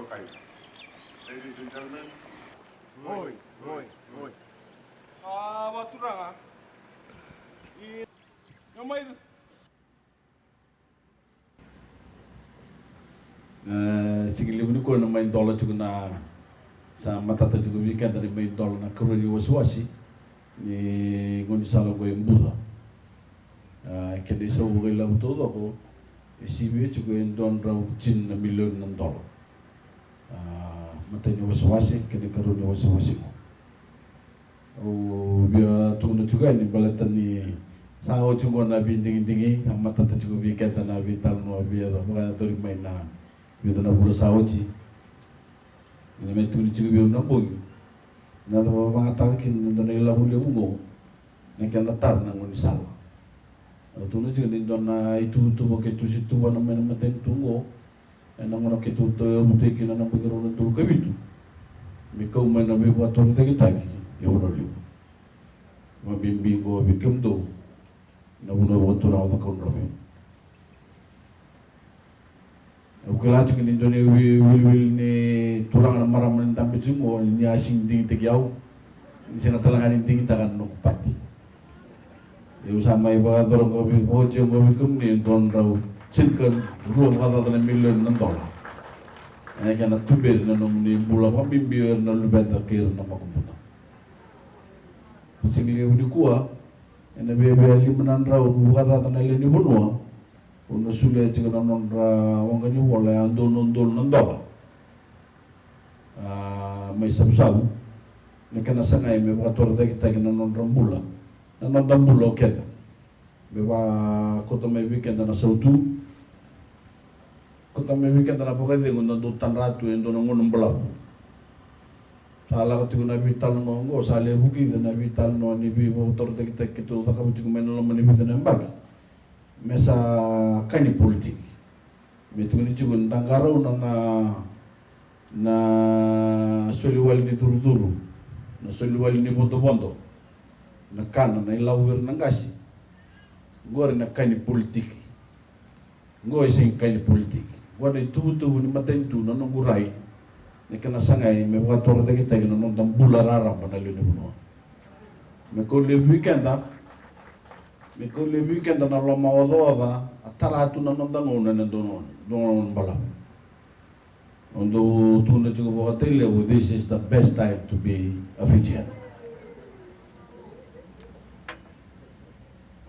Ladies and gentlemen. Oi. Maturanga. Gamay. Sigili bunu ko na may dollar na sa matata tugu weekend na may dollar na kuruni wasi ni ngoni sala ko embuda kende sa ugai la todo ko isibi tugu endon raw chin na million ng dollar matay ni wasi kende kuruni wasi ko o bia tungna tugu ni balatan ni sa o tugu na binding matata tugu weekend na vital no bia da mga tori may na Kita nak pula sahaji, ini metu ni cikgu biar nambung. Nada apa mengatakan kita nak ilah boleh bungo, nak kita tar nak muni salah. Tu ni cikgu ni dona itu pakai tu situ mana mana maten tunggu, nak mana kita tu buat kita nak pergi orang tu kebitu. Mikau mana buat orang tu kita lagi, ya orang liu. Mabimbi go bikem tu, nak buat orang tu kau ramai. Ukila cikin Indonesia wil ni tulang maram ni tampi cungo ni asing ding tegiau ni sena talangan ding takan no pati. Eu sama iba dorong ko bi ho cungo bi kum ni don rau cinkan ruam kata tan million ng dollar. Ay kana tubir na nung ni bula pa bimbir na lubet na kir na makumputa. Singli udi kuwa ena bebe limanan rau kata tan ni bunua. Uno sulle cikin orang orang ni boleh andol nandol, may Savusavu, ni kena sangai may bakator dagi tagi nanon rambula, nanon dambulo keda, beba kota may weekend na sautu, kota may weekend na pakai dengan dutan ratu yang dono ngunum belau, salah ketika nabi tal ngongo, salah buki dan nabi tal no ni bi bakator dagi tagi tu tak kamu cikin main lama ni bi dan bagi. Mesa kani politik, betul ni cikgu tanggarau na soliwal ni turu, na soliwal ni bondo, na kana na ilawir nangasi, gore na kani politik, gore sing kani politik, gore tu ni maten tu na nongurai, na kana sangai me buat orang kita na nong tambula rara panalo ni buno, me kau le weekend dah. Miko le weekend na lo maodoa ataratu na nondango na donon bala. Ondo tuna chugo bokatele, this is the best time to be a Fijian.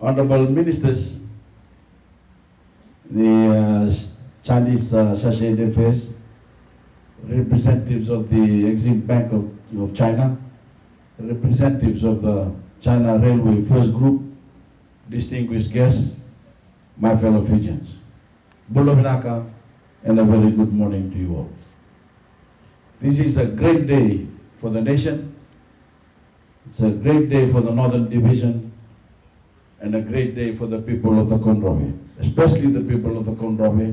Honorable ministers, the Chinese Sachet Affairs, representatives of the Exim Bank of China, representatives of the China Railway First Group, distinguished guests, my fellow Fijians. Bula Vinaka, and a very good morning to you all. This is a great day for the nation. It's a great day for the Northern Division and a great day for the people of the Kondrawe, especially the people of the Kondrawe.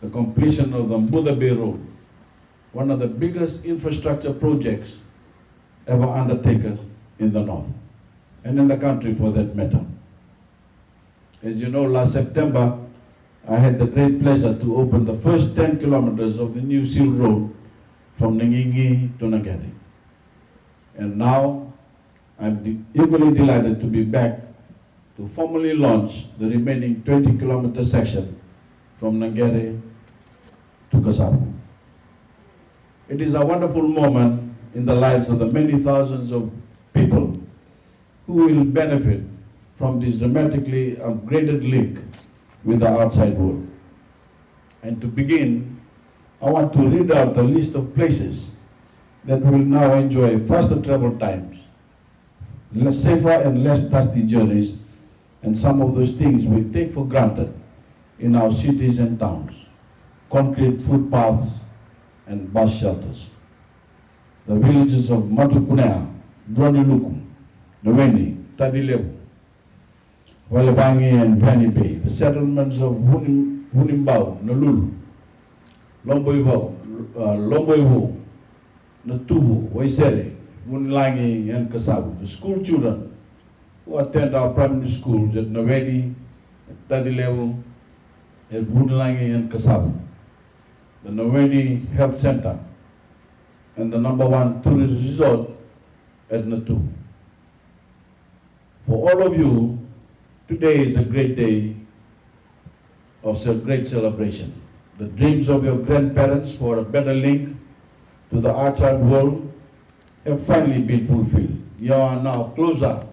The completion of the Buca Bay Road, one of the biggest infrastructure projects ever undertaken in the North and in the country for that matter. As you know, last September, I had the great pleasure to open the first 10 kilometers of the new Seal Road from Ngingi to Nagari. And now, I'm equally delighted to be back to formally launch the remaining 20-kilometer section from Nagari to Kasapu. It is a wonderful moment in the lives of the many thousands of people who will benefit from this dramatically upgraded link with the outside world. And to begin, I want to read out a list of places that will now enjoy faster travel times, safer and less dusty journeys, and some of those things we take for granted in our cities and towns: concrete footpaths and bus shelters. The villages of Matukunea, Droniluku, Noweni, Tadilebu, Walabangi and Buca Bay, the settlements of Hunimbau, Nalulu, Lomboivu, Natubu, Waisere, Munilangi and Kasavu, the school children who attend our primary schools at Noweni, Tadilebu, at Munilangi and Kasavu, the the Voreqe Health Center, and the #1 tourist resort at Natu. For all of you, today is a great day of great celebration. The dreams of your grandparents for a better link to the outside world have finally been fulfilled. You are now closer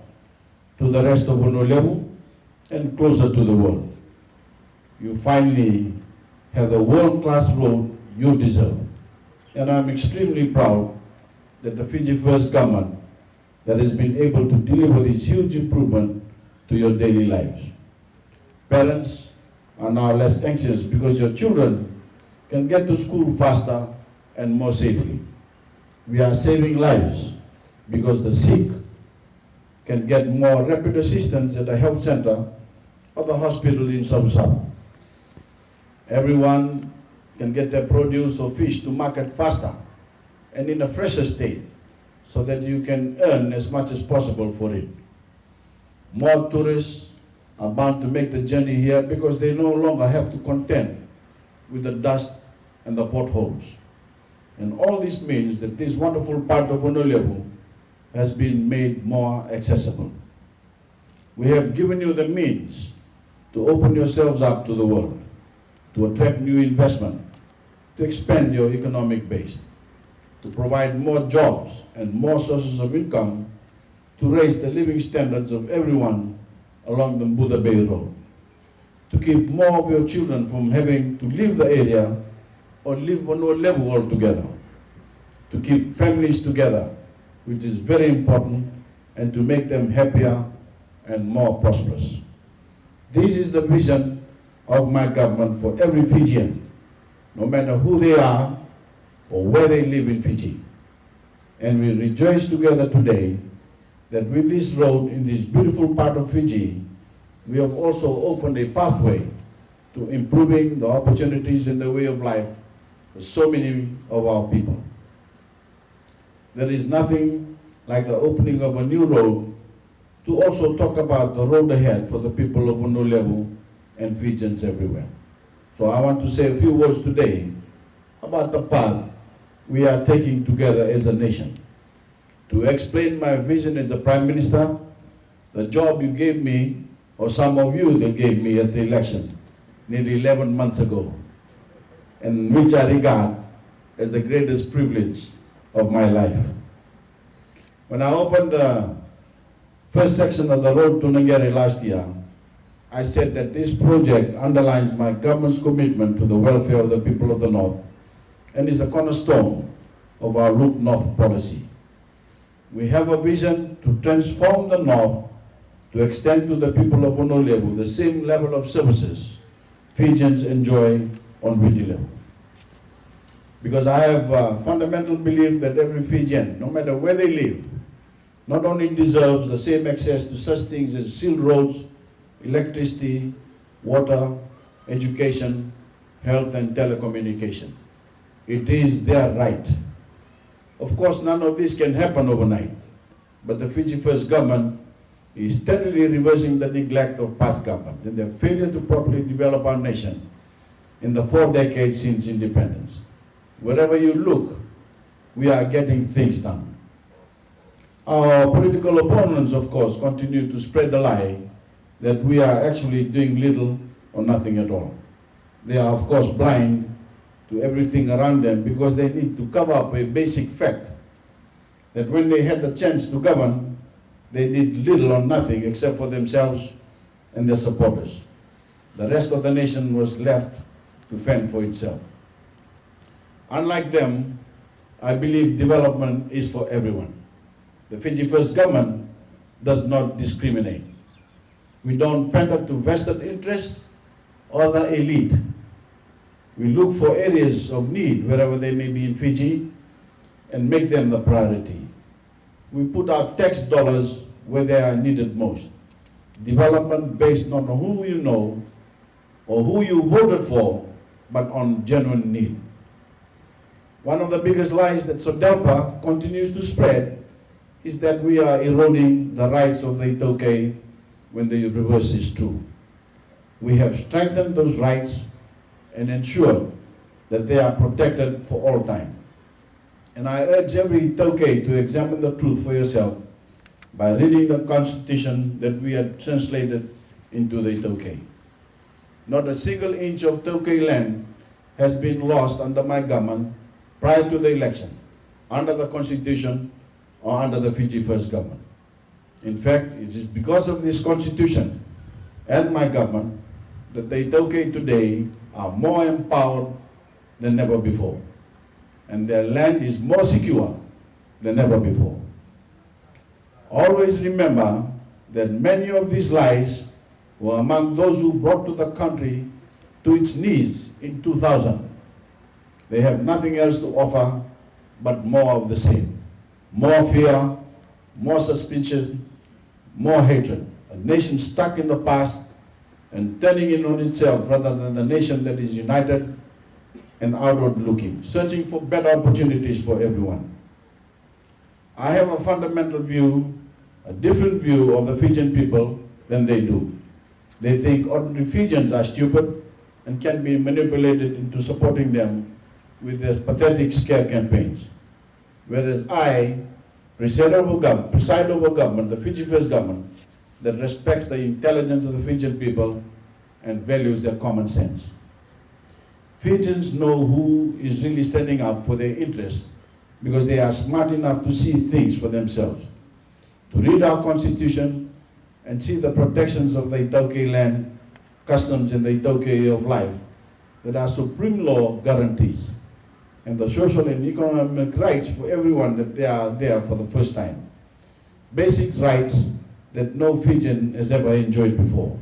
to the rest of Honolulu and closer to the world. You finally have the world-class road you deserve. And I'm extremely proud that the Fiji First government that has been able to deliver this huge improvement to your daily lives. Parents are now less anxious because your children can get to school faster and more safely. We are saving lives because the sick can get more rapid assistance at the health center or the hospital in Savusavu. Everyone can get their produce or fish to market faster and in a fresher state so that you can earn as much as possible for it. More tourists are bound to make the journey here because they no longer have to contend with the dust and the potholes. And all this means that this wonderful part of Honolulu has been made more accessible. We have given you the means to open yourselves up to the world, to attract new investment, to expand your economic base, to provide more jobs and more sources of income, to raise the living standards of everyone along the Buca Bay Road, to keep more of your children from having to leave the area or live on no level altogether, to keep families together, which is very important, and to make them happier and more prosperous. This is the vision of my government for every Fijian, no matter who they are or where they live in Fiji. And we rejoice together today that with this road in this beautiful part of Fiji, we have also opened a pathway to improving the opportunities in the way of life for so many of our people. There is nothing like the opening of a new road to also talk about the road ahead for the people of Honolulu and Fijians everywhere. So I want to say a few words today about the path we are taking together as a nation. To explain my vision as the Prime Minister, the job you gave me, or some of you that gave me at the election nearly 11 months ago, and which I regard as the greatest privilege of my life. When I opened the first section of the road to Nangere last year, I said that this project underlines my government's commitment to the welfare of the people of the North and is a cornerstone of our Look North policy. We have a vision to transform the North to extend to the people of Honolulu the same level of services Fijians enjoy on Fiji level. Because I have a fundamental belief that every Fijian, no matter where they live, not only deserves the same access to such things as sealed roads, electricity, water, education, health and telecommunication. It is their right. Of course, none of this can happen overnight, but the Fiji First government is steadily reversing the neglect of past governments and their failure to properly develop our nation in the 4 decades since independence. Wherever you look, we are getting things done. Our political opponents, of course, continue to spread the lie that we are actually doing little or nothing at all. They are, of course, blind to everything around them because they need to cover up a basic fact that when they had the chance to govern, they did little or nothing except for themselves and their supporters. The rest of the nation was left to fend for itself. Unlike them, I believe development is for everyone. The Fiji First government does not discriminate. We don't pander to vested interests or the elite. We look for areas of need wherever they may be in Fiji and make them the priority. We put our tax dollars where they are needed most. Development based not on who you know or who you voted for, but on genuine need. One of the biggest lies that SODELPA continues to spread is that we are eroding the rights of the Itoke when the reverse is true. We have strengthened those rights and ensured that they are protected for all time. And I urge every Tauke to examine the truth for yourself by reading the Constitution that we had translated into the Tauke. Not a single inch of Tauke land has been lost under my government prior to the election, under the Constitution or under the Fiji First government. In fact, it is because of this Constitution and my government that the Tauke today are more empowered than ever before, and their land is more secure than ever before. Always remember that many of these lies were among those who brought to the country to its knees in 2000. They have nothing else to offer but more of the same. More fear, more suspicion, more hatred. A nation stuck in the past and turning in on itself rather than a nation that is united and outward looking, searching for better opportunities for everyone. I have a fundamental view, a different view of the Fijian people than they do. They think ordinary Fijians are stupid and can be manipulated into supporting them with their pathetic scare campaigns. Whereas I preside over government, the Fiji First government, that respects the intelligence of the Fijian people and values their common sense. Fijians know who is really standing up for their interests because they are smart enough to see things for themselves, to read our Constitution and see the protections of the Tauke land, customs, and the Tauke of life that our supreme law guarantees, and the social and economic rights for everyone that they are there for the first time. Basic rights that no Fijian has ever enjoyed before.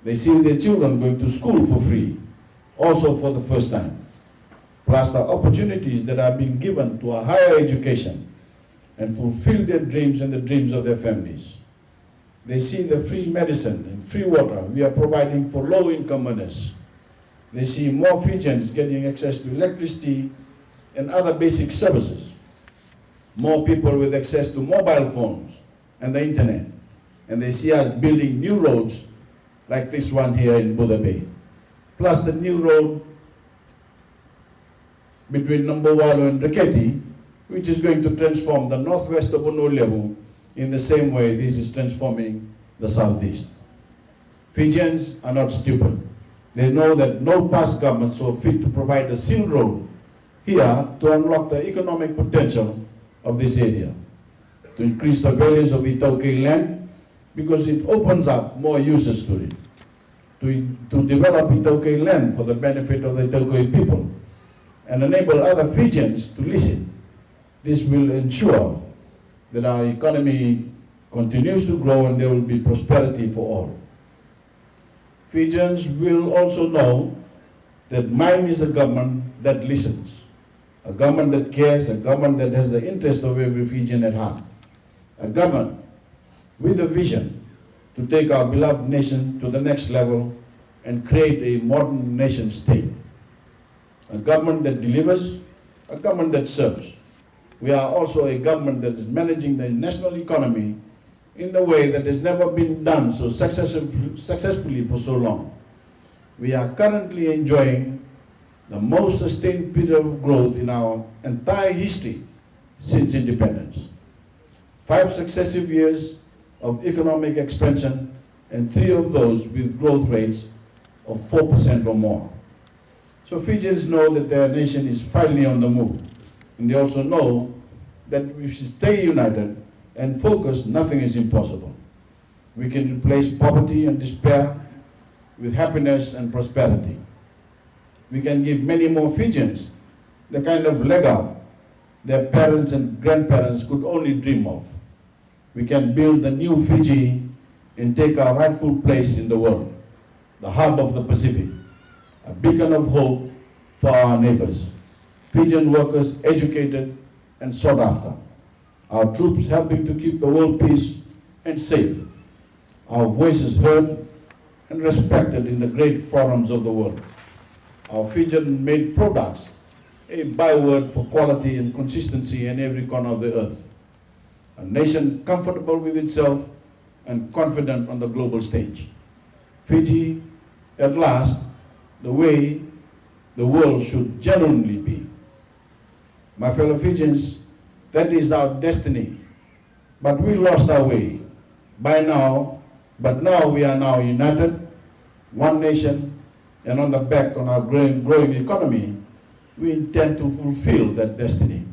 They see their children going to school for free, also for the first time, plus the opportunities that are being given to a higher education and fulfill their dreams and the dreams of their families. They see the free medicine and free water we are providing for low-income earners. They see more Fijians getting access to electricity and other basic services. More people with access to mobile phones and the internet. And they see us building new roads like this one here in Buca Bay. Plus the new road between Nambowalu and Voreqe, which is going to transform the northwest of Honolulu in the same way this is transforming the southeast. Fijians are not stupid. They know that no past government saw fit to provide a silk road here to unlock the economic potential of this area, to increase the values of Tauke land because it opens up more uses to it, to develop Tauke land for the benefit of the Tauke people and enable other Fijians to lease it. This will ensure that our economy continues to grow and there will be prosperity for all. Fijians will also know that mine is a government that listens, a government that cares, a government that has the interest of every Fijian at heart, a government with a vision to take our beloved nation to the next level and create a modern nation state, a government that delivers, a government that serves. We are also a government that is managing the national economy in a way that has never been done so successfully for so long. We are currently enjoying the most sustained period of growth in our entire history since independence. 5 successive years of economic expansion and 3 of those with growth rates of 4% or more. So Fijians know that their nation is finally on the move. And they also know that if we stay united and focused, nothing is impossible. We can replace poverty and despair with happiness and prosperity. We can give many more Fijians the kind of leg up their parents and grandparents could only dream of. We can build the new Fiji and take our rightful place in the world, the hub of the Pacific, a beacon of hope for our neighbors. Fijian workers educated and sought after. Our troops helping to keep the world peace and safe. Our voices heard and respected in the great forums of the world. Our Fijian-made products, a byword for quality and consistency in every corner of the earth. A nation comfortable with itself and confident on the global stage. Fiji, at last, the way the world should genuinely be. My fellow Fijians, that is our destiny. But we lost our way but now we are now united, one nation, and on the back of our growing economy, we intend to fulfill that destiny.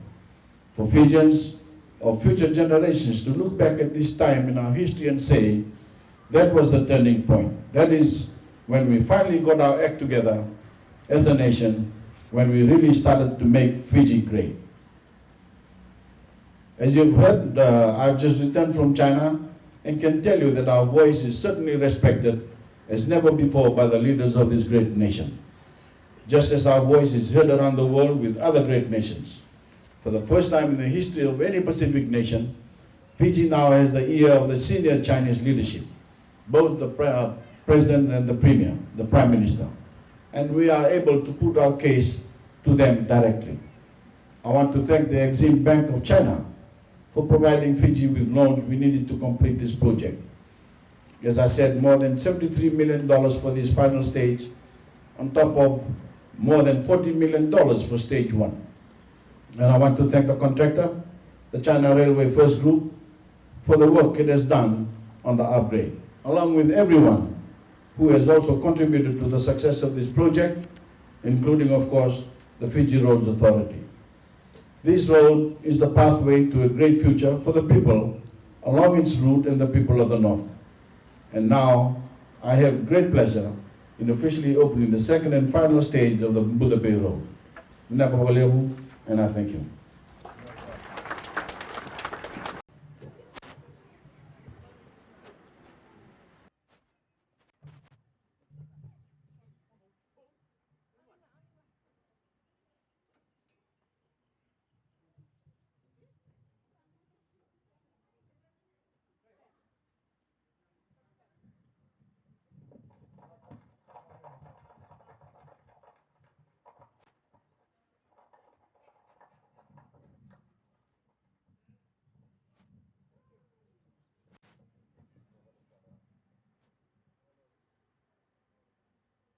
For Fijians or future generations to look back at this time in our history and say, that was the turning point. That is when we finally got our act together as a nation, when we really started to make Fiji great. As you've heard, I've just returned from China and can tell you that our voice is certainly respected as never before by the leaders of this great nation. Just as our voice is heard around the world with other great nations. For the first time in the history of any Pacific nation, Fiji now has the ear of the senior Chinese leadership, both the President and the Premier, the Prime Minister. And we are able to put our case to them directly. I want to thank the Exim Bank of China for providing Fiji with loans we needed to complete this project. As I said, more than $73 million for this final stage, on top of more than $40 million for stage 1. And I want to thank the contractor, the China Railway First Group, for the work it has done on the upgrade, along with everyone who has also contributed to the success of this project, including, of course, the Fiji Roads Authority. This road is the pathway to a great future for the people along its route and the people of the North. And now, I have great pleasure in officially opening the second and final stage of the Buca Bay Road. And I thank you.